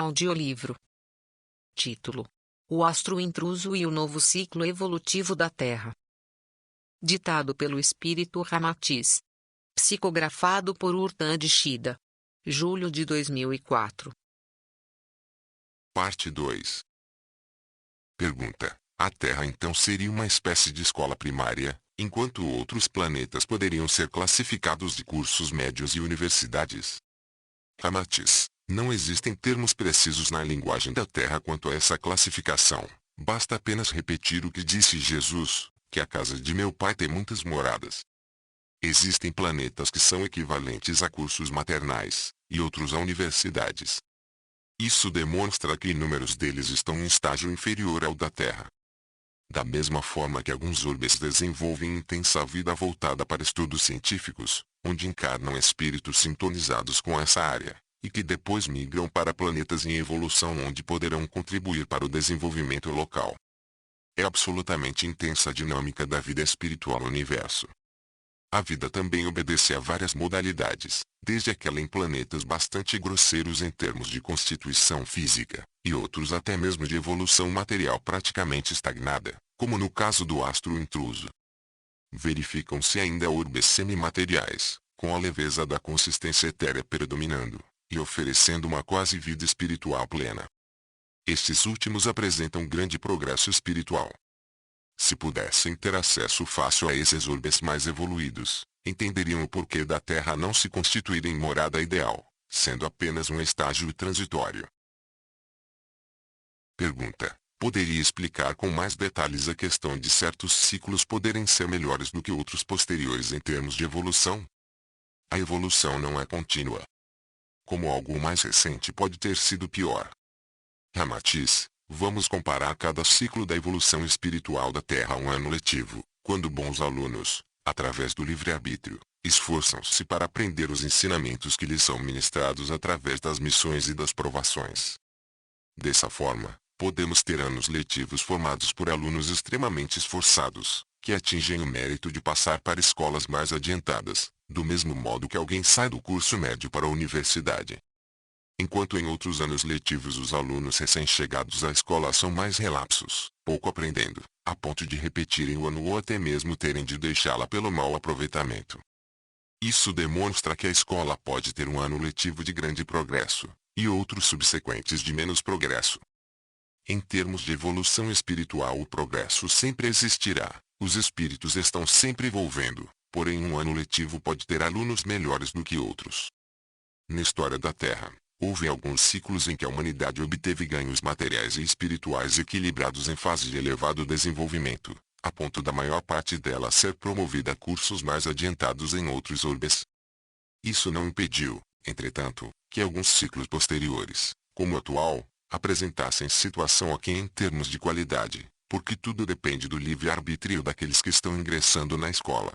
Audiolivro. Título: O Astro Intruso e o Novo Ciclo Evolutivo da Terra. Ditado pelo Espírito Ramatiz. Psicografado por Urtan de Shida. Julho de 2004. Parte 2. Pergunta: a Terra então seria uma espécie de escola primária, enquanto outros planetas poderiam ser classificados de cursos médios e universidades? Ramatiz: não existem termos precisos na linguagem da Terra quanto a essa classificação. Basta apenas repetir o que disse Jesus, que a casa de meu pai tem muitas moradas. Existem planetas que são equivalentes a cursos maternais, e outros a universidades. Isso demonstra que inúmeros deles estão em estágio inferior ao da Terra. Da mesma forma que alguns orbes desenvolvem intensa vida voltada para estudos científicos, onde encarnam espíritos sintonizados com essa área, e que depois migram para planetas em evolução onde poderão contribuir para o desenvolvimento local. É absolutamente intensa a dinâmica da vida espiritual no universo. A vida também obedece a várias modalidades, desde aquela em planetas bastante grosseiros em termos de constituição física, e outros até mesmo de evolução material praticamente estagnada, como no caso do astro intruso. Verificam-se ainda orbes semimateriais, com a leveza da consistência etérea predominando, e oferecendo uma quase vida espiritual plena. Estes últimos apresentam grande progresso espiritual. Se pudessem ter acesso fácil a esses orbes mais evoluídos, entenderiam o porquê da Terra não se constituir em morada ideal, sendo apenas um estágio transitório. Pergunta: poderia explicar com mais detalhes a questão de certos ciclos poderem ser melhores do que outros posteriores em termos de evolução? A evolução não é contínua. Como algo mais recente pode ter sido pior. Ramatiz: vamos comparar cada ciclo da evolução espiritual da Terra a um ano letivo, quando bons alunos, através do livre-arbítrio, esforçam-se para aprender os ensinamentos que lhes são ministrados através das missões e das provações. Dessa forma, podemos ter anos letivos formados por alunos extremamente esforçados, que atingem o mérito de passar para escolas mais adiantadas, do mesmo modo que alguém sai do curso médio para a universidade. Enquanto em outros anos letivos os alunos recém-chegados à escola são mais relapsos, pouco aprendendo, a ponto de repetirem o ano ou até mesmo terem de deixá-la pelo mau aproveitamento. Isso demonstra que a escola pode ter um ano letivo de grande progresso, e outros subsequentes de menos progresso. Em termos de evolução espiritual, o progresso sempre existirá, os espíritos estão sempre evolvendo, porém um ano letivo pode ter alunos melhores do que outros. Na história da Terra, houve alguns ciclos em que a humanidade obteve ganhos materiais e espirituais equilibrados em fase de elevado desenvolvimento, a ponto da maior parte dela ser promovida a cursos mais adiantados em outros orbes. Isso não impediu, entretanto, que alguns ciclos posteriores, como o atual, apresentassem situação aquém em termos de qualidade, porque tudo depende do livre-arbítrio daqueles que estão ingressando na escola.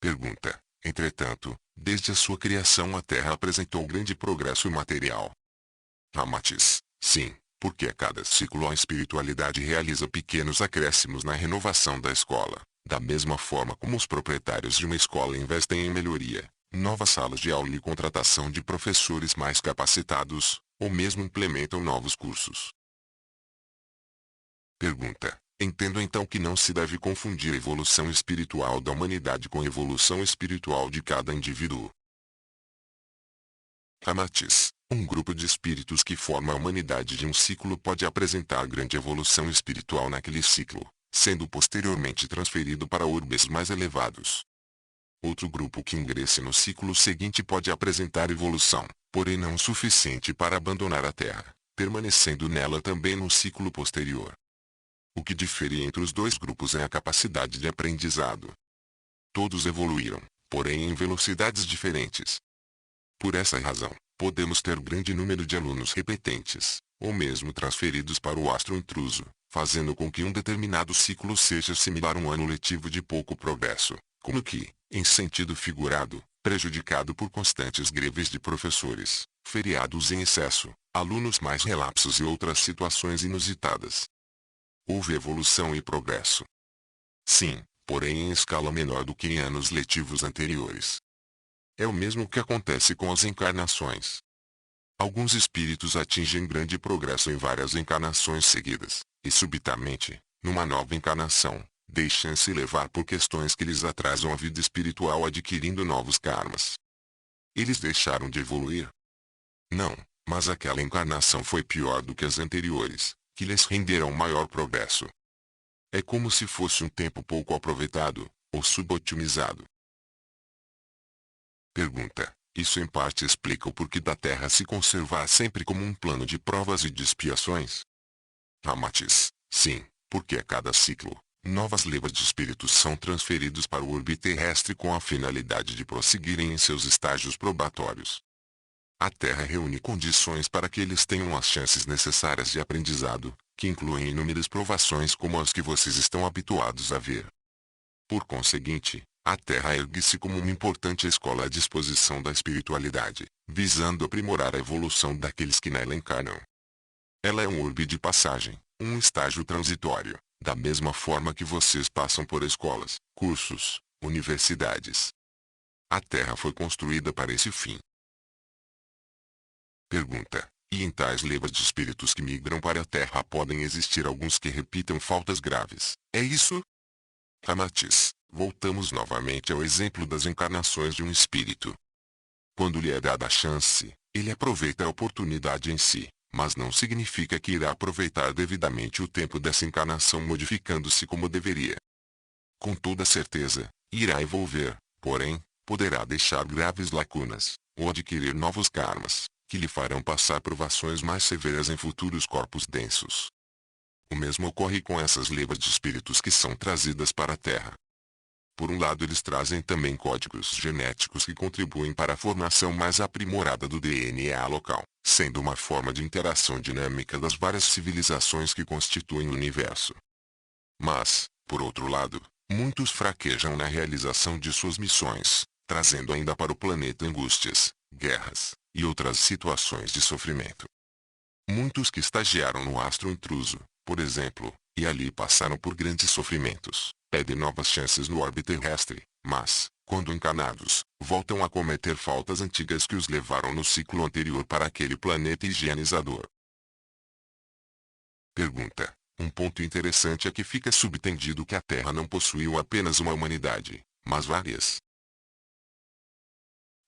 Pergunta: entretanto, desde a sua criação a Terra apresentou grande progresso material. Ramatiz: sim, porque a cada ciclo a espiritualidade realiza pequenos acréscimos na renovação da escola, da mesma forma como os proprietários de uma escola investem em melhoria, novas salas de aula e contratação de professores mais capacitados, ou mesmo implementam novos cursos. Pergunta: entendo então que não se deve confundir a evolução espiritual da humanidade com a evolução espiritual de cada indivíduo. Ramatiz: um grupo de espíritos que forma a humanidade de um ciclo pode apresentar grande evolução espiritual naquele ciclo, sendo posteriormente transferido para orbes mais elevados. Outro grupo que ingresse no ciclo seguinte pode apresentar evolução, porém não o suficiente para abandonar a Terra, permanecendo nela também no ciclo posterior. O que difere entre os dois grupos é a capacidade de aprendizado. Todos evoluíram, porém em velocidades diferentes. Por essa razão, podemos ter grande número de alunos repetentes, ou mesmo transferidos para o astro intruso, fazendo com que um determinado ciclo seja similar a um ano letivo de pouco progresso, como que, em sentido figurado, prejudicado por constantes greves de professores, feriados em excesso, alunos mais relapsos e outras situações inusitadas. Houve evolução e progresso. Sim, porém em escala menor do que em anos letivos anteriores. É o mesmo que acontece com as encarnações. Alguns espíritos atingem grande progresso em várias encarnações seguidas, e subitamente, numa nova encarnação, deixam-se levar por questões que lhes atrasam a vida espiritual adquirindo novos karmas. Eles deixaram de evoluir? Não, mas aquela encarnação foi pior do que as anteriores, que lhes renderam maior progresso. É como se fosse um tempo pouco aproveitado, ou subotimizado. Pergunta: isso em parte explica o porquê da Terra se conservar sempre como um plano de provas e de expiações? Ramatiz: sim, porque a cada ciclo, novas levas de espíritos são transferidos para o orbe terrestre com a finalidade de prosseguirem em seus estágios probatórios. A Terra reúne condições para que eles tenham as chances necessárias de aprendizado, que incluem inúmeras provações como as que vocês estão habituados a ver. Por conseguinte, a Terra ergue-se como uma importante escola à disposição da espiritualidade, visando aprimorar a evolução daqueles que nela encarnam. Ela é um orbe de passagem, um estágio transitório, da mesma forma que vocês passam por escolas, cursos, universidades. A Terra foi construída para esse fim. Pergunta: e em tais levas de espíritos que migram para a Terra podem existir alguns que repitam faltas graves, é isso? Ramatiz: voltamos novamente ao exemplo das encarnações de um espírito. Quando lhe é dada a chance, ele aproveita a oportunidade em si, mas não significa que irá aproveitar devidamente o tempo dessa encarnação modificando-se como deveria. Com toda certeza, irá evolver, porém, poderá deixar graves lacunas, ou adquirir novos karmas, que lhe farão passar provações mais severas em futuros corpos densos. O mesmo ocorre com essas levas de espíritos que são trazidas para a Terra. Por um lado, eles trazem também códigos genéticos que contribuem para a formação mais aprimorada do DNA local, sendo uma forma de interação dinâmica das várias civilizações que constituem o universo. Mas, por outro lado, muitos fraquejam na realização de suas missões, trazendo ainda para o planeta angústias, guerras, e outras situações de sofrimento. Muitos que estagiaram no astro intruso, por exemplo, e ali passaram por grandes sofrimentos, pedem novas chances no orbe terrestre, mas, quando encarnados, voltam a cometer faltas antigas que os levaram no ciclo anterior para aquele planeta higienizador. Pergunta: um ponto interessante é que fica subentendido que a Terra não possuiu apenas uma humanidade, mas várias.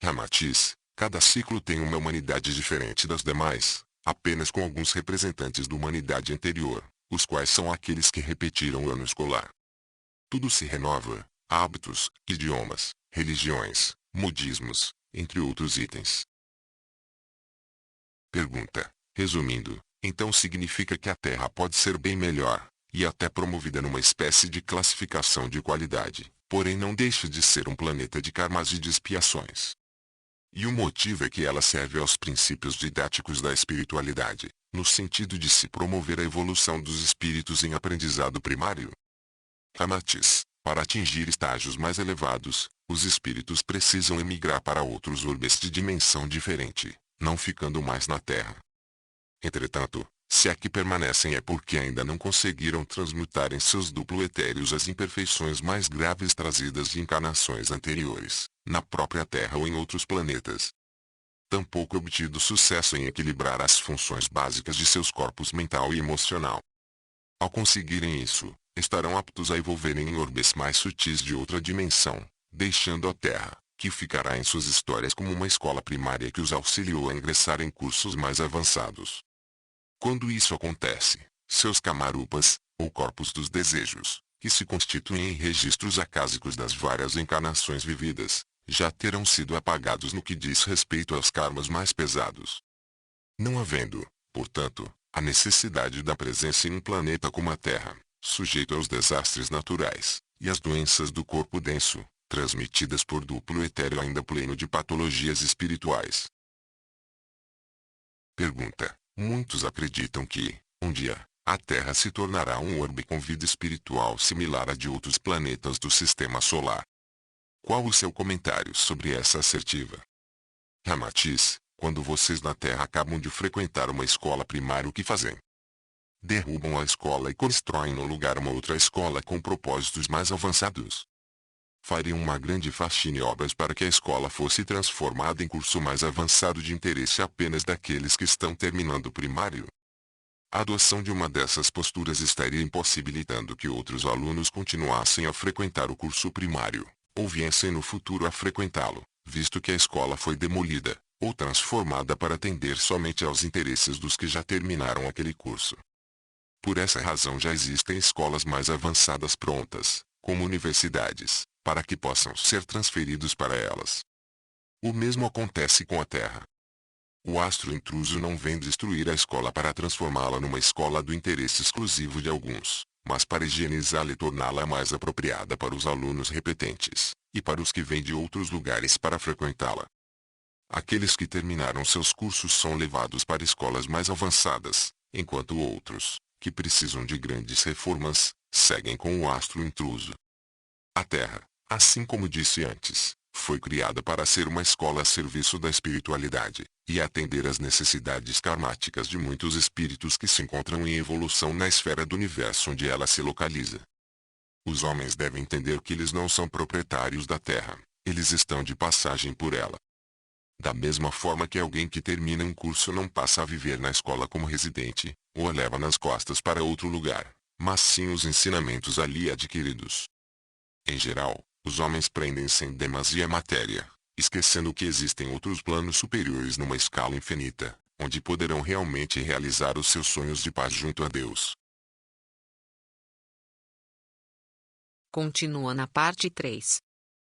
Ramatiz: cada ciclo tem uma humanidade diferente das demais, apenas com alguns representantes da humanidade anterior, os quais são aqueles que repetiram o ano escolar. Tudo se renova: hábitos, idiomas, religiões, modismos, entre outros itens. Pergunta: resumindo, então significa que a Terra pode ser bem melhor, e até promovida numa espécie de classificação de qualidade, porém não deixa de ser um planeta de karmas e de expiações. E o motivo é que ela serve aos princípios didáticos da espiritualidade, no sentido de se promover a evolução dos espíritos em aprendizado primário. Ramatiz: para atingir estágios mais elevados, os espíritos precisam emigrar para outros orbes de dimensão diferente, não ficando mais na Terra. Entretanto, se aqui permanecem é porque ainda não conseguiram transmutar em seus duplo etéreos as imperfeições mais graves trazidas de encarnações anteriores, na própria Terra ou em outros planetas. Tampouco obtido sucesso em equilibrar as funções básicas de seus corpos mental e emocional. Ao conseguirem isso, estarão aptos a evolverem em orbes mais sutis de outra dimensão, deixando a Terra, que ficará em suas histórias como uma escola primária que os auxiliou a ingressar em cursos mais avançados. Quando isso acontece, seus camarupas, ou corpos dos desejos, que se constituem em registros acásicos das várias encarnações vividas, já terão sido apagados no que diz respeito aos karmas mais pesados. Não havendo, portanto, a necessidade da presença em um planeta como a Terra, sujeito aos desastres naturais, e às doenças do corpo denso, transmitidas por duplo etéreo ainda pleno de patologias espirituais. Pergunta: muitos acreditam que, um dia, a Terra se tornará um orbe com vida espiritual similar à de outros planetas do Sistema Solar. Qual o seu comentário sobre essa assertiva? Ramatiz: quando vocês na Terra acabam de frequentar uma escola primária, o que fazem? Derrubam a escola e constroem no lugar uma outra escola com propósitos mais avançados. fariam uma grande faxina e obras para que a escola fosse transformada em curso mais avançado de interesse apenas daqueles que estão terminando o primário. A adoção de uma dessas posturas estaria impossibilitando que outros alunos continuassem a frequentar o curso primário, ou viessem no futuro a frequentá-lo, visto que a escola foi demolida, ou transformada para atender somente aos interesses dos que já terminaram aquele curso. Por essa razão já existem escolas mais avançadas prontas, como universidades, para que possam ser transferidos para elas. O mesmo acontece com a Terra. O astro intruso não vem destruir a escola para transformá-la numa escola do interesse exclusivo de alguns, mas para higienizá-la e torná-la mais apropriada para os alunos repetentes, e para os que vêm de outros lugares para frequentá-la. Aqueles que terminaram seus cursos são levados para escolas mais avançadas, enquanto outros, que precisam de grandes reformas, seguem com o astro intruso. A Terra, assim como disse antes, foi criada para ser uma escola a serviço da espiritualidade, e atender às necessidades karmáticas de muitos espíritos que se encontram em evolução na esfera do universo onde ela se localiza. Os homens devem entender que eles não são proprietários da Terra, eles estão de passagem por ela. Da mesma forma que alguém que termina um curso não passa a viver na escola como residente, ou a leva nas costas para outro lugar, mas sim os ensinamentos ali adquiridos. Em geral, os homens prendem-se em demasia à matéria, esquecendo que existem outros planos superiores numa escala infinita, onde poderão realmente realizar os seus sonhos de paz junto a Deus. Continua na parte 3.